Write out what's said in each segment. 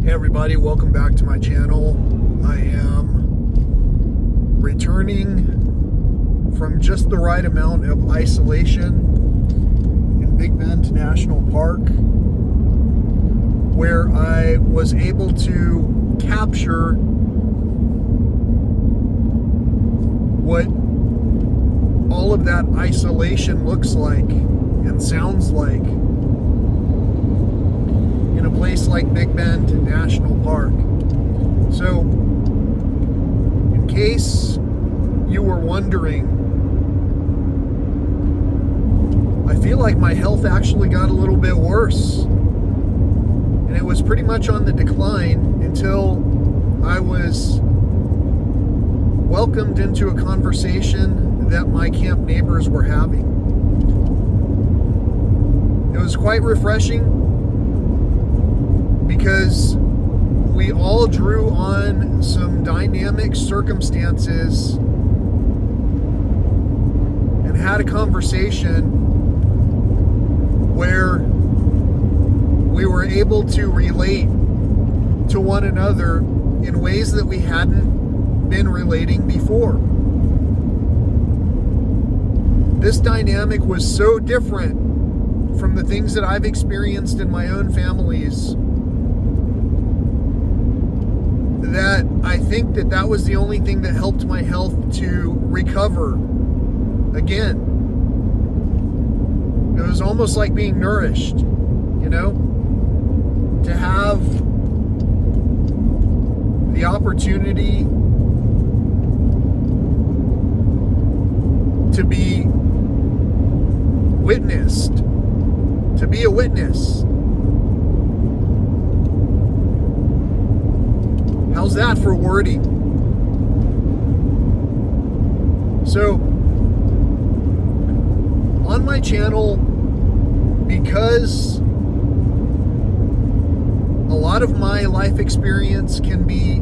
Hey everybody, welcome back to my channel. I am returning from just the right amount of isolation in Big Bend National Park, where I was able to capture what all of that isolation looks like and sounds like in a place like Big Bend National Park. So, in case you were wondering, I feel like my health actually got a little bit worse. And it was pretty much on the decline until I was welcomed into a conversation that my camp neighbors were having. It was quite refreshing, because we all drew on some dynamic circumstances and had a conversation where we were able to relate to one another in ways that we hadn't been relating before. This dynamic was so different from the things that I've experienced in my own families that I think that was the only thing that helped my health to recover again. It was almost like being nourished, to have the opportunity to be witnessed, to be a witness. How's that for wording? So, on my channel, because a lot of my life experience can be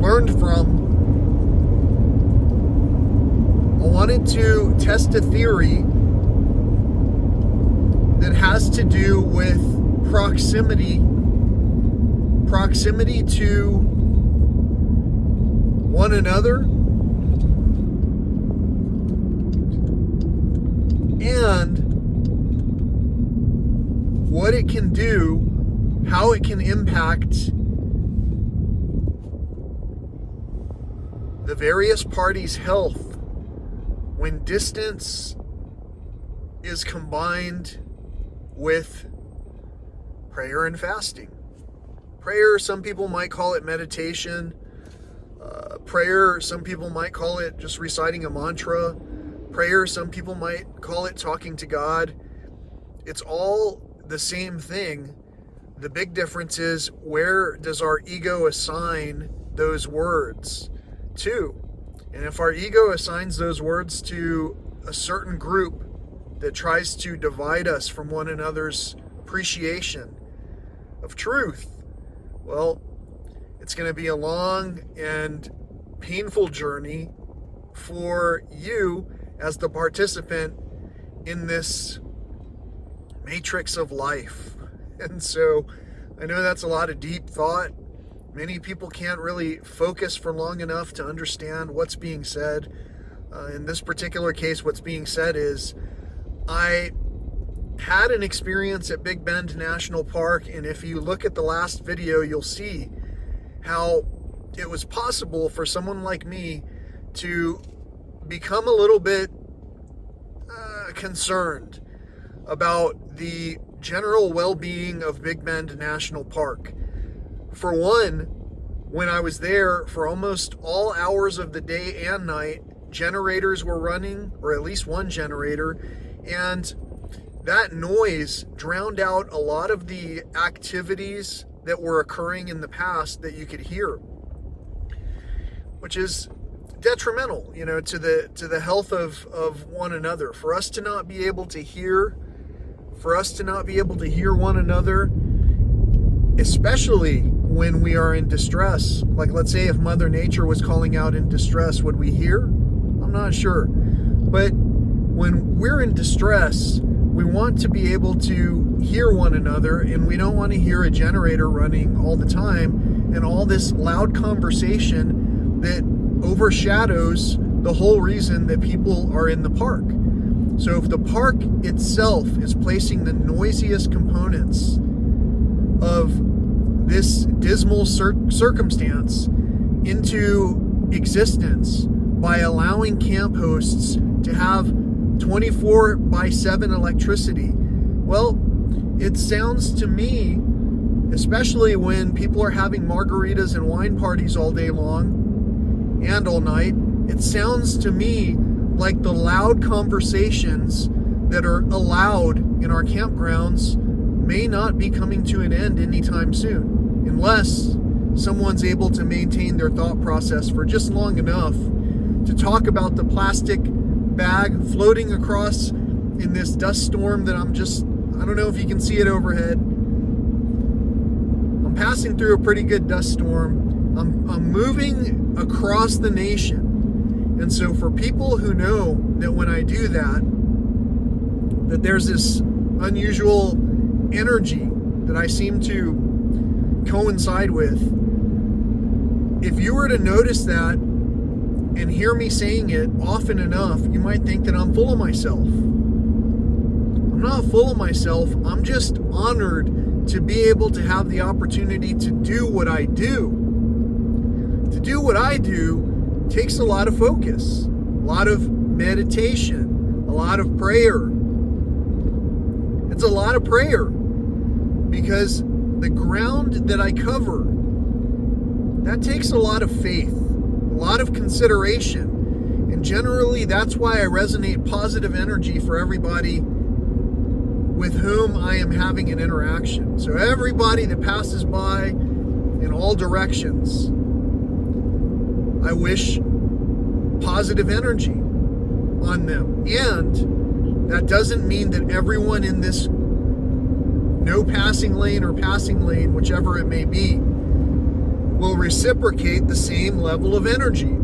learned from, I wanted to test a theory that has to do with proximity to one another, and what it can do, how it can impact the various parties' health when distance is combined with prayer and fasting. Prayer, some people might call it meditation. Prayer, some people might call it just reciting a mantra. Prayer, some people might call it talking to God. It's all the same thing. The big difference is, where does our ego assign those words to? And if our ego assigns those words to a certain group that tries to divide us from one another's appreciation of truth, well, it's going to be a long and painful journey for you as the participant in this matrix of life. And so I know that's a lot of deep thought. Many people can't really focus for long enough to understand what's being said. In this particular case, what's being said is, I had an experience at Big Bend National Park, and if you look at the last video, you'll see how it was possible for someone like me to become a little bit concerned about the general well-being of Big Bend National Park. For one, when I was there for almost all hours of the day and night, generators were running, or at least one generator, and that noise drowned out a lot of the activities that were occurring in the past that you could hear, which is detrimental, to the health of one another. For us to not be able to hear one another, especially when we are in distress. Like, let's say if Mother Nature was calling out in distress, would we hear? I'm not sure. But when we're in distress, We want to be able to hear one another, and we don't want to hear a generator running all the time and all this loud conversation that overshadows the whole reason that people are in the park. So if the park itself is placing the noisiest components of this dismal circumstance into existence by allowing camp hosts to have 24/7 electricity, well, it sounds to me, especially when people are having margaritas and wine parties all day long and all night, it sounds to me like the loud conversations that are allowed in our campgrounds may not be coming to an end anytime soon, unless someone's able to maintain their thought process for just long enough to talk about the plastic bag floating across in this dust storm that I don't know if you can see it overhead. I'm passing through a pretty good dust storm. I'm moving across the nation. And so for people who know that when I do that, that there's this unusual energy that I seem to coincide with, if you were to notice that and hear me saying it often enough, you might think that I'm full of myself. I'm not full of myself. I'm just honored to be able to have the opportunity to do what I do. To do what I do takes a lot of focus, a lot of meditation, a lot of prayer. It's a lot of prayer because the ground that I cover, that takes a lot of faith, a lot of consideration. And generally, that's why I resonate positive energy for everybody with whom I am having an interaction. So everybody that passes by in all directions, I wish positive energy on them. And that doesn't mean that everyone in this no passing lane or passing lane, whichever it may be, will reciprocate the same level of energy.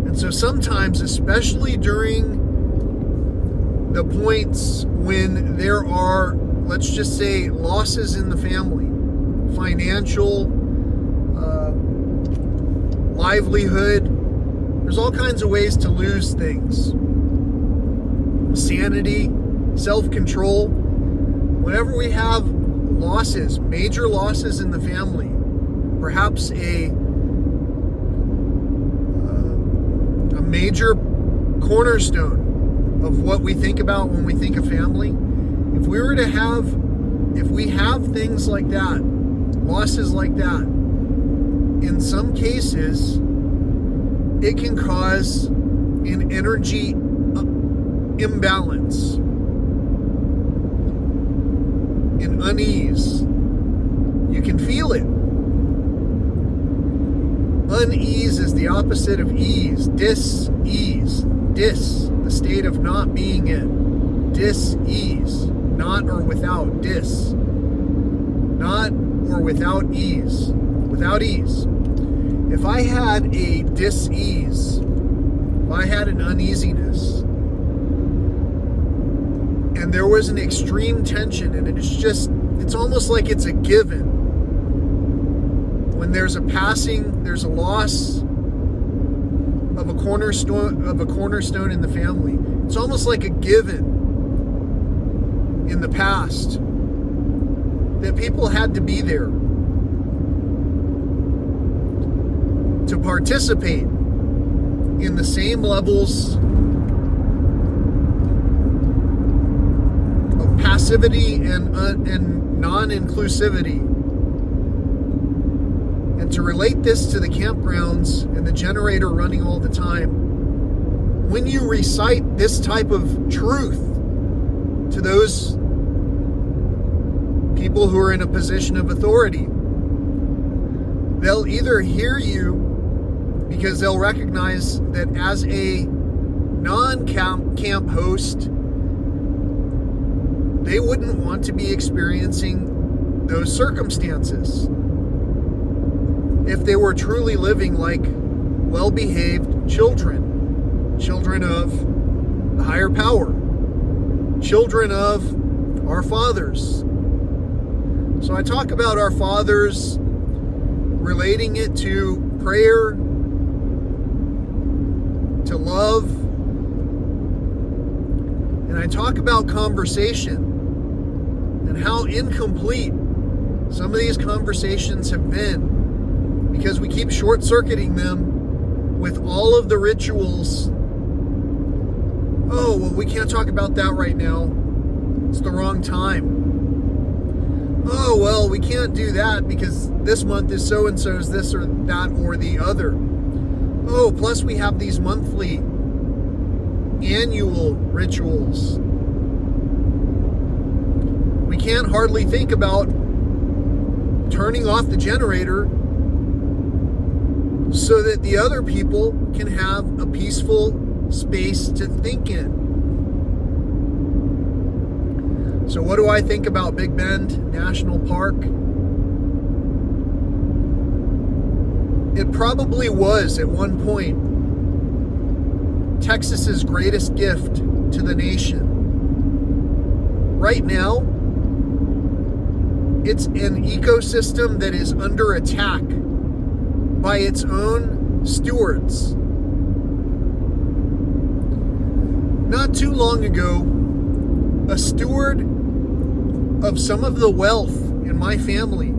And so sometimes, especially during the points when there are, let's just say, losses in the family, financial, livelihood, there's all kinds of ways to lose things. Sanity, self-control. Whenever we have losses, major losses in the family, perhaps a major cornerstone of what we think about when we think of family, if we have things like that, losses like that, in some cases, it can cause an energy imbalance, an unease. You can feel it. Unease is the opposite of ease. Dis-ease. Dis, the state of not being in. Dis-ease. Not or without. Dis. Not or without ease. Without ease. If I had a dis-ease, if I had an uneasiness, and there was an extreme tension, and it's almost like it's a given. When there's a passing, there's a loss of a cornerstone in the family. It's almost like a given in the past that people had to be there to participate in the same levels of passivity and non-inclusivity. And to relate this to the campgrounds and the generator running all the time, when you recite this type of truth to those people who are in a position of authority, they'll either hear you because they'll recognize that as a non-camp host, they wouldn't want to be experiencing those circumstances if they were truly living like well-behaved children of the higher power. children of our fathers. So I talk about our fathers, relating it to prayer, to love, and I talk about conversation and how incomplete some of these conversations have been because we keep short-circuiting them with all of the rituals. Oh, well, we can't talk about that right now. It's the wrong time. Oh, well, we can't do that because this month is so-and-so's this or that or the other. Oh, plus we have these monthly, annual rituals. We can't hardly think about turning off the generator so that the other people can have a peaceful space to think in. So what do I think about Big Bend National Park? It probably was at one point Texas's greatest gift to the nation. Right now, it's an ecosystem that is under attack by its own stewards. Not too long ago, a steward of some of the wealth in my family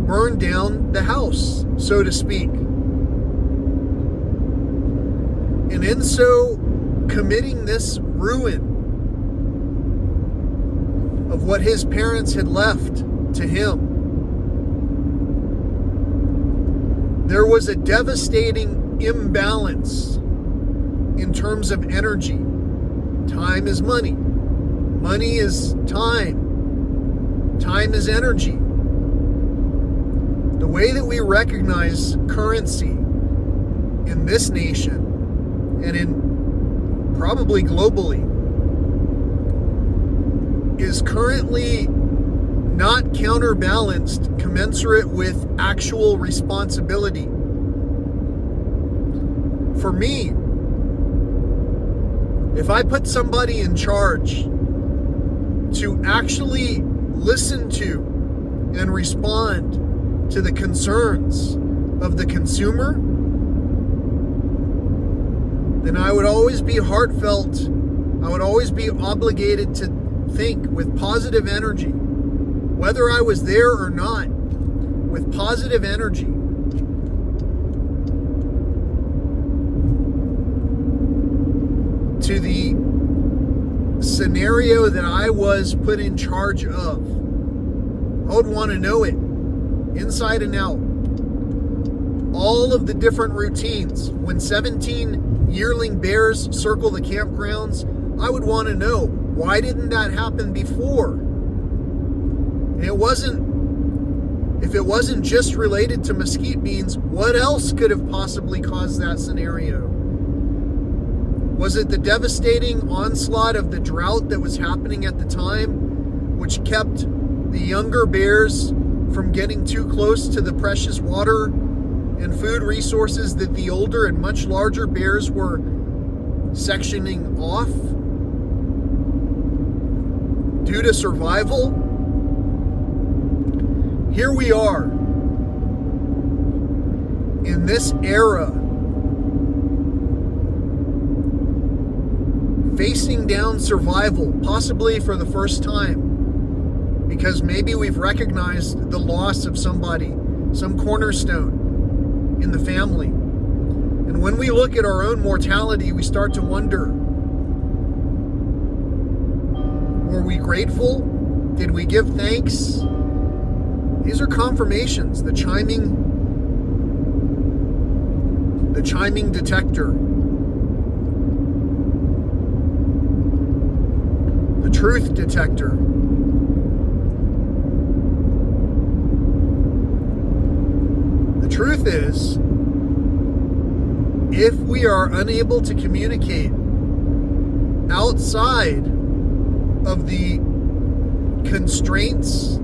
burned down the house, so to speak. And in so committing this ruin of what his parents had left to him, there was a devastating imbalance in terms of energy. Time is money. Money is time. Time is energy. The way that we recognize currency in this nation and in probably globally is currently not counterbalanced commensurate with actual responsibility. For me, if I put somebody in charge to actually listen to and respond to the concerns of the consumer, then I would always be heartfelt. I would always be obligated to think with positive energy, whether I was there or not, with positive energy. To the scenario that I was put in charge of. I would want to know it, inside and out. All of the different routines. When 17 yearling bears circle the campgrounds, I would want to know, why didn't that happen before? And if it wasn't just related to mesquite beans, what else could have possibly caused that scenario? Was it the devastating onslaught of the drought that was happening at the time, which kept the younger bears from getting too close to the precious water and food resources that the older and much larger bears were sectioning off due to survival? Here we are in this era, facing down survival, possibly for the first time, because maybe we've recognized the loss of somebody, some cornerstone in the family. And when we look at our own mortality, we start to wonder, were we grateful? Did we give thanks? These are confirmations, the chiming detector. The truth detector. The truth is, if we are unable to communicate outside of the constraints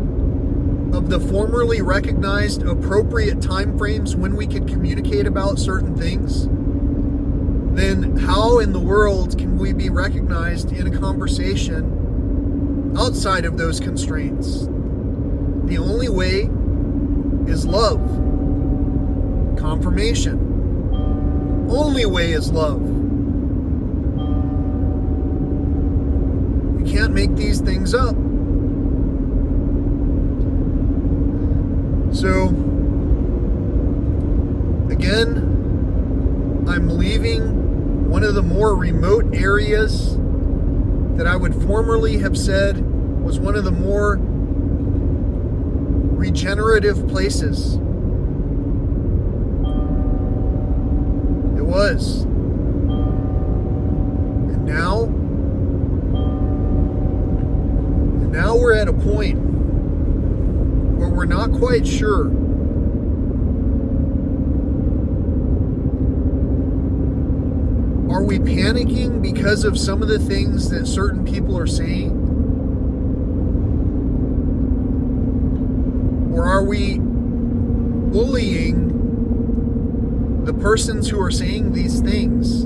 of the formerly recognized appropriate time frames when we could communicate about certain things, then how in the world can we be recognized in a conversation outside of those constraints? The only way is love. Confirmation. Only way is love. We can't make these things up. So, again, I'm leaving one of the more remote areas that I would formerly have said was one of the more regenerative places. It was. And now we're at a point where we're not quite sure are we panicking because of some of the things that certain people are saying? Or are we bullying the persons who are saying these things?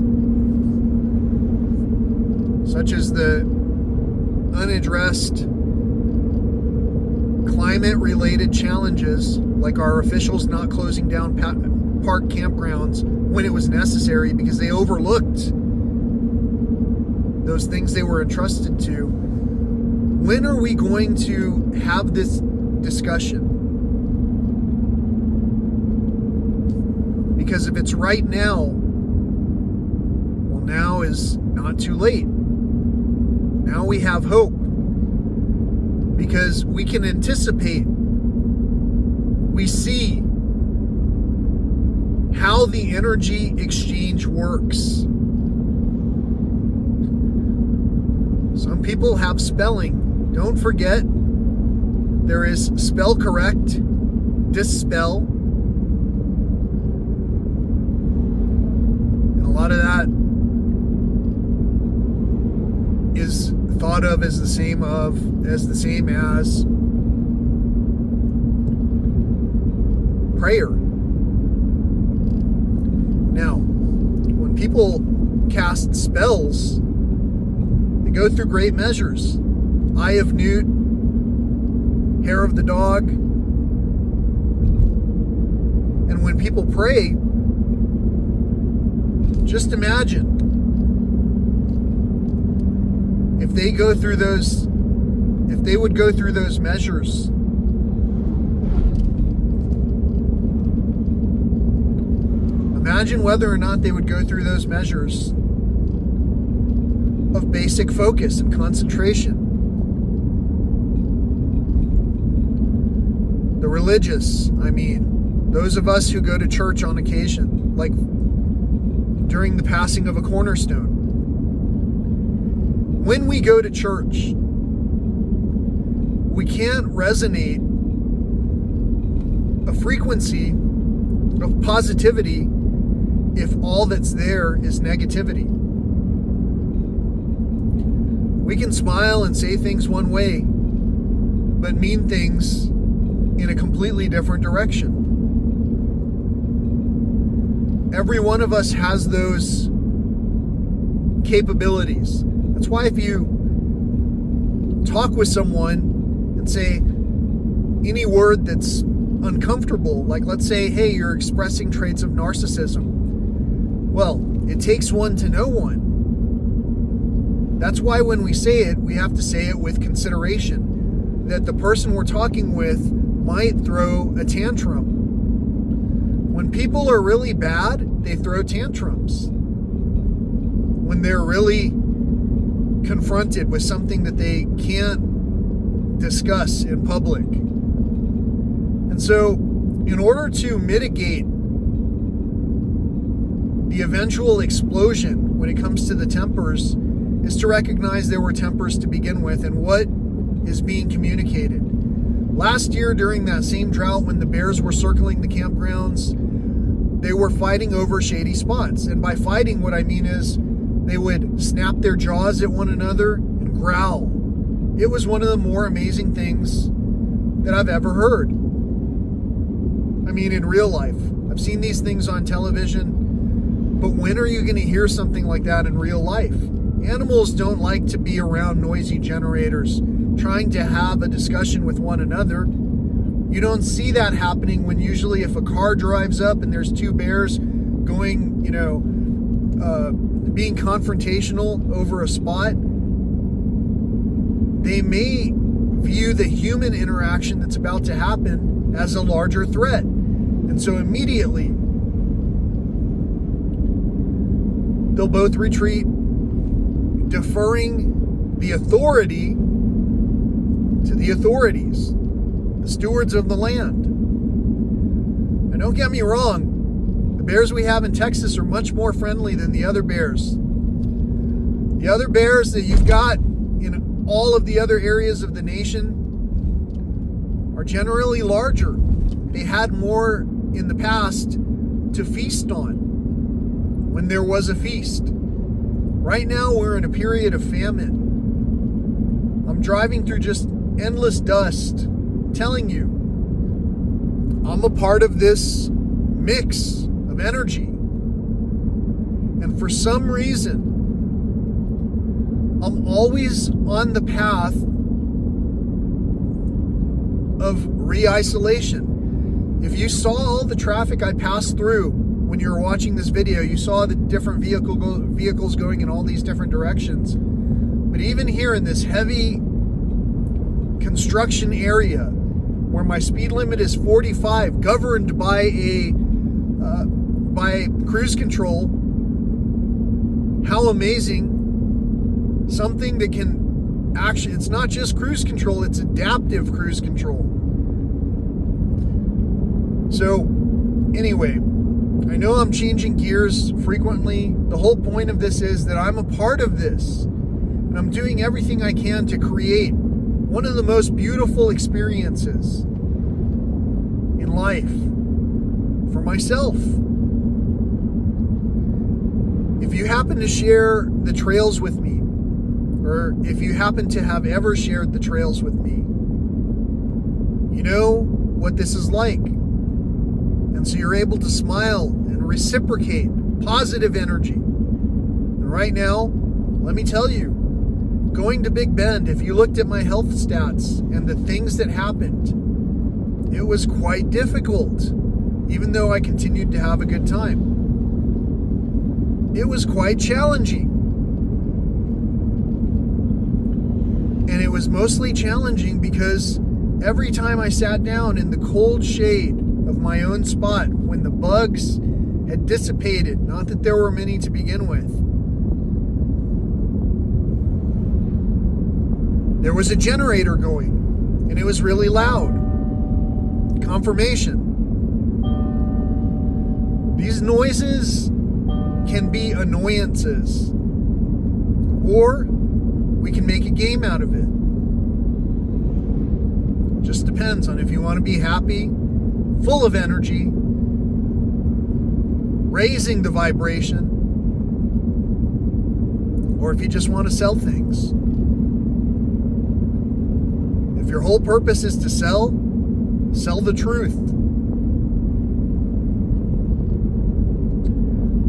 Such as the unaddressed climate-related challenges, like our officials not closing down park campgrounds when it was necessary because they overlooked those things they were entrusted to. When are we going to have this discussion? Because if it's right now, well, now is not too late. Now we have hope. Because we can anticipate, we see how the energy exchange works. Some people have spelling. Don't forget, there is spell correct, dispel. And a lot of that is thought of as the same as prayer. Now, when people cast spells, they go through great measures. Eye of Newt, hair of the dog. And when people pray, just imagine if they would go through those measures. Imagine whether or not they would go through those measures of basic focus and concentration. The religious, those of us who go to church on occasion, like during the passing of a cornerstone. When we go to church, we can't resonate a frequency of positivity if all that's there is negativity. We can smile and say things one way, but mean things in a completely different direction. Every one of us has those capabilities. That's why if you talk with someone and say any word that's uncomfortable, like let's say, hey, you're expressing traits of narcissism. Well, it takes one to know one. That's why when we say it, we have to say it with consideration that the person we're talking with might throw a tantrum. When people are really bad, they throw tantrums. When they're really confronted with something that they can't discuss in public. And so, in order to mitigate the eventual explosion when it comes to the tempers, is to recognize there were tempers to begin with and what is being communicated. Last year, during that same drought, when the bears were circling the campgrounds, they were fighting over shady spots. And by fighting, what I mean is they would snap their jaws at one another and growl. It was one of the more amazing things that I've ever heard. In real life. I've seen these things on television, But when are you going to hear something like that in real life? Animals don't like to be around noisy generators trying to have a discussion with one another. You don't see that happening when usually if a car drives up and there's two bears going, being confrontational over a spot, they may view the human interaction that's about to happen as a larger threat. And so immediately, they'll both retreat, deferring the authority to the authorities, the stewards of the land. And don't get me wrong, the bears we have in Texas are much more friendly than the other bears. The other bears that you've got in all of the other areas of the nation are generally larger. They had more in the past to feast on when there was a feast. Right now, we're in a period of famine. I'm driving through just endless dust, telling you, I'm a part of this mix of energy. And for some reason, I'm always on the path of re-isolation. If you saw all the traffic I passed through when you were watching this video, you saw the different vehicles going in all these different directions. But even here in this heavy construction area where my speed limit is 45, governed by cruise control, how amazing. Something that can actually, it's not just cruise control, it's adaptive cruise control. So anyway, I know I'm changing gears frequently. The whole point of this is that I'm a part of this, and I'm doing everything I can to create one of the most beautiful experiences in life for myself. If you happen to share the trails with me, or if you happen to have ever shared the trails with me, you know what this is like. And so you're able to smile and reciprocate positive energy. And right now, let me tell you, going to Big Bend, if you looked at my health stats and the things that happened, it was quite difficult, even though I continued to have a good time. It was quite challenging. And it was mostly challenging because every time I sat down in the cold shade of my own spot, when the bugs had dissipated, not that there were many to begin with, there was a generator going, and it was really loud. Confirmation. These noises can be annoyances, or we can make a game out of it. Just depends on if you want to be happy, full of energy, raising the vibration, or if you just want to sell things. If your whole purpose is to sell the truth.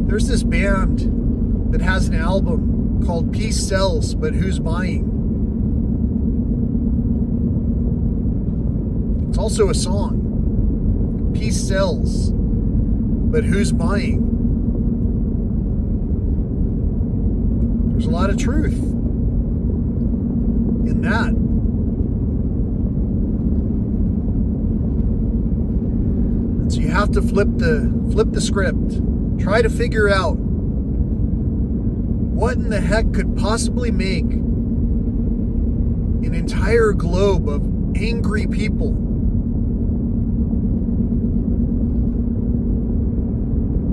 There's this band that has an album called Peace Sells, but Who's Buying? It's also a song. Peace sells, but who's buying? There's a lot of truth in that. And so you have to flip the script. Try to figure out what in the heck could possibly make an entire globe of angry people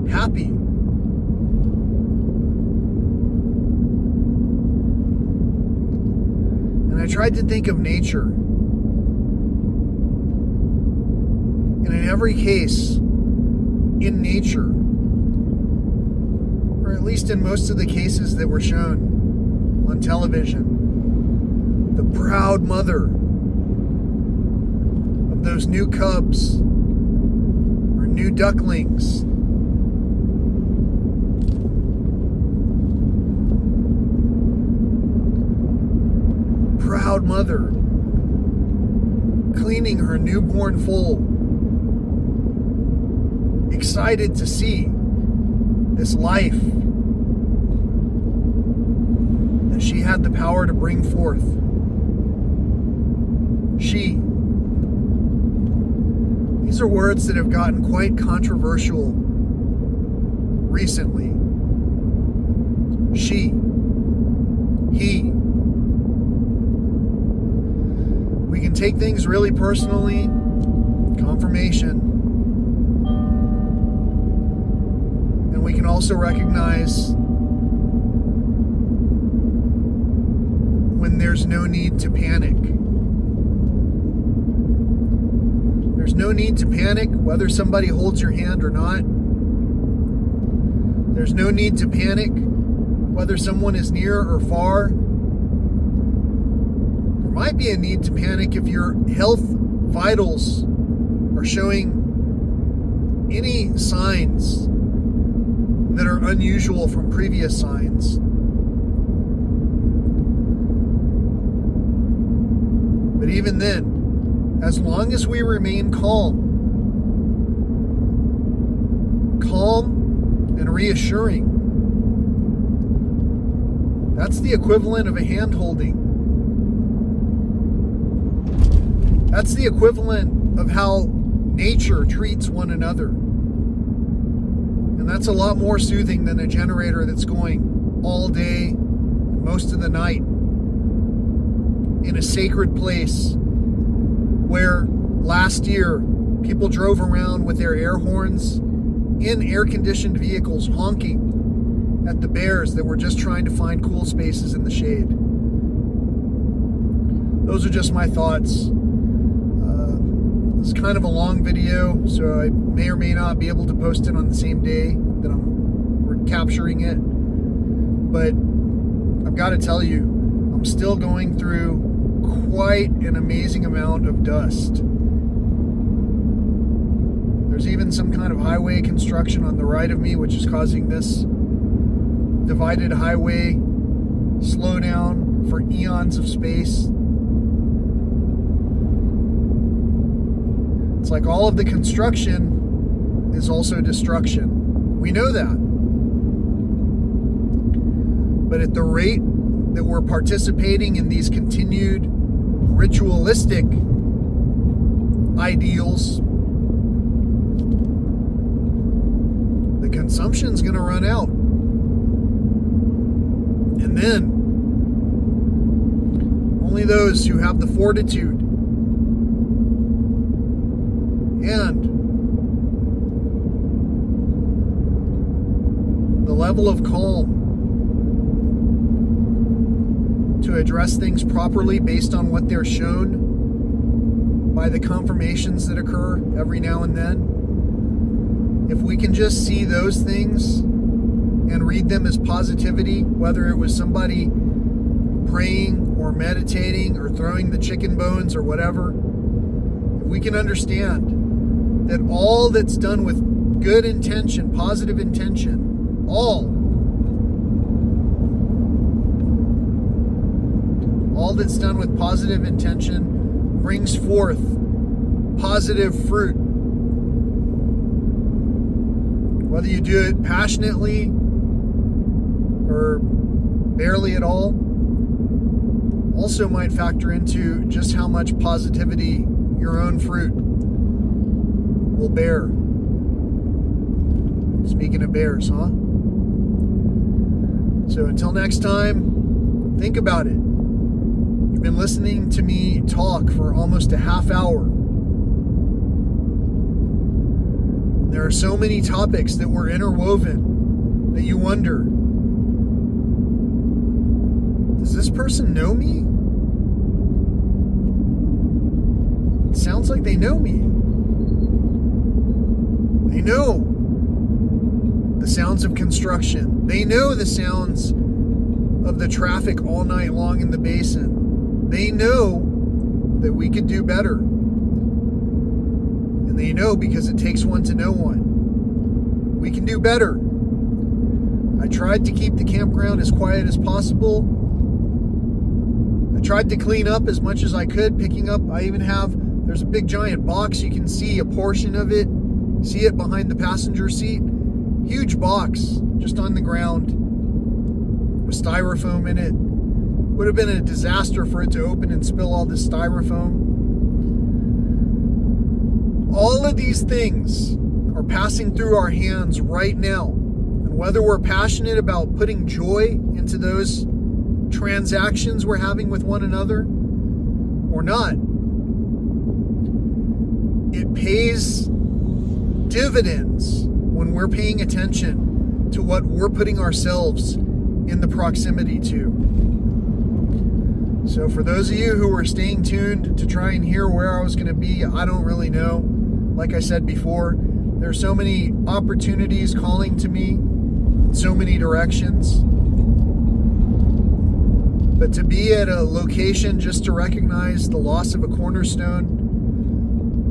happy. And I tried to think of nature. And in every case, in nature, or at least in most of the cases that were shown on television, the proud mother of those new cubs or new ducklings proud mother cleaning her newborn foal, excited to see this life that she had the power to bring forth. These are words that have gotten quite controversial recently. He. We can take things really personally. Confirmation. And we can also recognize when there's no need to panic. There's no need to panic whether somebody holds your hand or not. There's no need to panic whether someone is near or far. There might be a need to panic if your health vitals are showing any signs that are unusual from previous signs. But even then, as long as we remain calm and reassuring, that's the equivalent of a hand holding. That's the equivalent of how nature treats one another. And that's a lot more soothing than a generator that's going all day and most of the night in a sacred place where last year people drove around with their air horns in air-conditioned vehicles honking at the bears that were just trying to find cool spaces in the shade. Those are just my thoughts. It's kind of a long video, so I may or may not be able to post it on the same day that I'm capturing it. But I've got to tell you, I'm still going through quite an amazing amount of dust. There's even some kind of highway construction on the right of me, which is causing this divided highway slowdown for eons of space. It's like all of the construction is also destruction. We know that. But at the rate that we're participating in these continued ritualistic ideals, the consumption's going to run out. And then only those who have the fortitude and the level of calm to address things properly based on what they're shown by the confirmations that occur every now and then. If we can just see those things and read them as positivity, whether it was somebody praying or meditating or throwing the chicken bones or whatever, if we can understand that all that's done with good intention, positive intention, all that's done with positive intention brings forth positive fruit. Whether you do it passionately or barely at all, also might factor into just how much positivity your own fruit will bear. Speaking of bears, huh? So until next time, think about it. You've been listening to me talk for almost a half hour. There are so many topics that were interwoven that you wonder, does this person know me? It sounds like they know me. They know the sounds of construction. They know the sounds of the traffic all night long in the basin. They know that we could do better. And they know because it takes one to know one. We can do better. I tried to keep the campground as quiet as possible. I tried to clean up as much as I could, picking up. There's a big giant box. You can see a portion of it. See it behind the passenger seat. Huge box just on the ground with styrofoam in it. Would have been a disaster for it to open and spill all this styrofoam. All of these things are passing through our hands right now. And whether we're passionate about putting joy into those transactions we're having with one another or not, it pays dividends when we're paying attention to what we're putting ourselves in the proximity to. So for those of you who are staying tuned to try and hear where I was going to be, I don't really know. Like I said before, there's so many opportunities calling to me in so many directions. But to be at a location just to recognize the loss of a cornerstone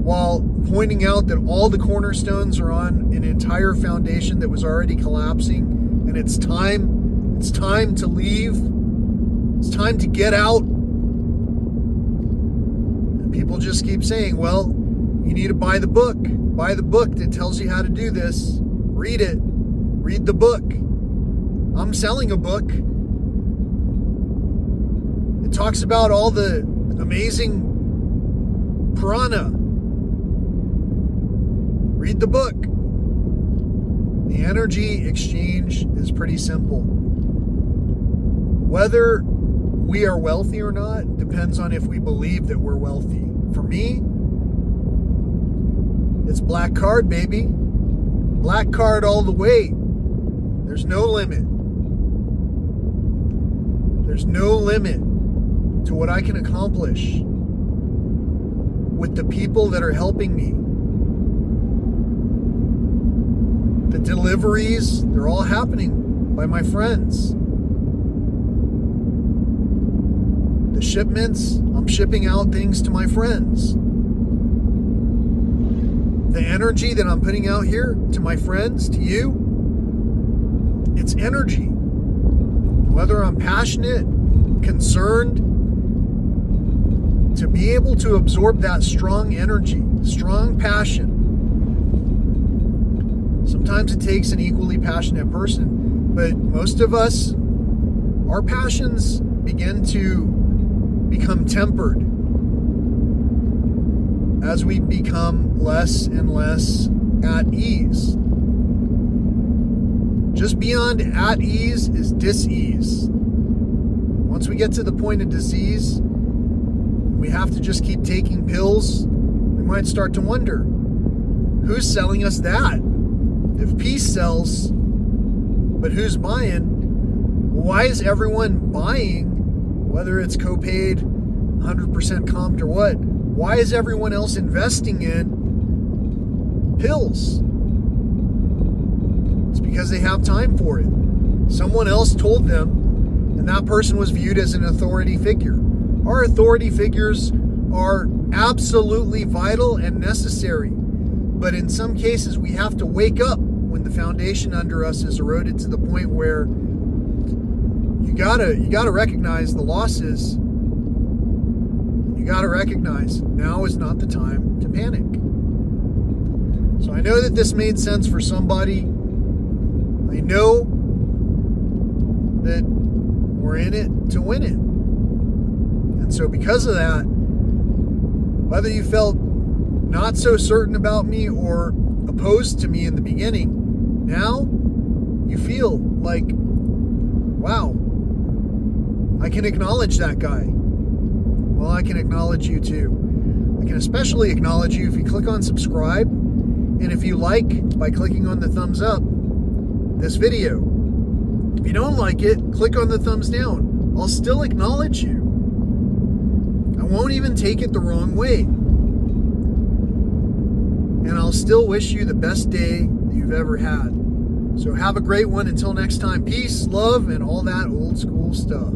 while pointing out that all the cornerstones are on an entire foundation that was already collapsing, and it's time to leave. It's time to get out. And people just keep saying, well, you need to buy the book. Buy the book that tells you how to do this. Read it. Read the book. I'm selling a book. It talks about all the amazing prana. Read the book. The energy exchange is pretty simple. Whether we are wealthy or not depends on if we believe that we're wealthy. For me, it's black card, baby. Black card all the way. There's no limit. There's no limit to what I can accomplish with the people that are helping me. The deliveries, they're all happening by my friends. The shipments, I'm shipping out things to my friends. The energy that I'm putting out here to my friends, to you, it's energy. Whether I'm passionate, concerned, to be able to absorb that strong energy, strong passion. Sometimes it takes an equally passionate person, but most of us, our passions begin to become tempered as we become less and less at ease. Just beyond at ease is dis-ease. Once we get to the point of disease, we have to just keep taking pills. We might start to wonder, who's selling us that? If peace sells, but who's buying? Why is everyone buying, whether it's co-paid, 100% comped or what? Why is everyone else investing in pills? It's because they have time for it. Someone else told them, and that person was viewed as an authority figure. Our authority figures are absolutely vital and necessary. But in some cases, we have to wake up when the foundation under us is eroded to the point where you gotta recognize the losses. You gotta recognize now is not the time to panic. So I know that this made sense for somebody. I know that we're in it to win it. And so because of that, whether you felt not so certain about me or opposed to me in the beginning, now you feel like, wow, I can acknowledge that guy. Well, I can acknowledge you too. I can especially acknowledge you if you click on subscribe, and if you like by clicking on the thumbs up this video. If you don't like it, click on the thumbs down. I'll still acknowledge you. I won't even take it the wrong way. And I'll still wish you the best day that you've ever had. So have a great one. Until next time, peace, love, and all that old school stuff.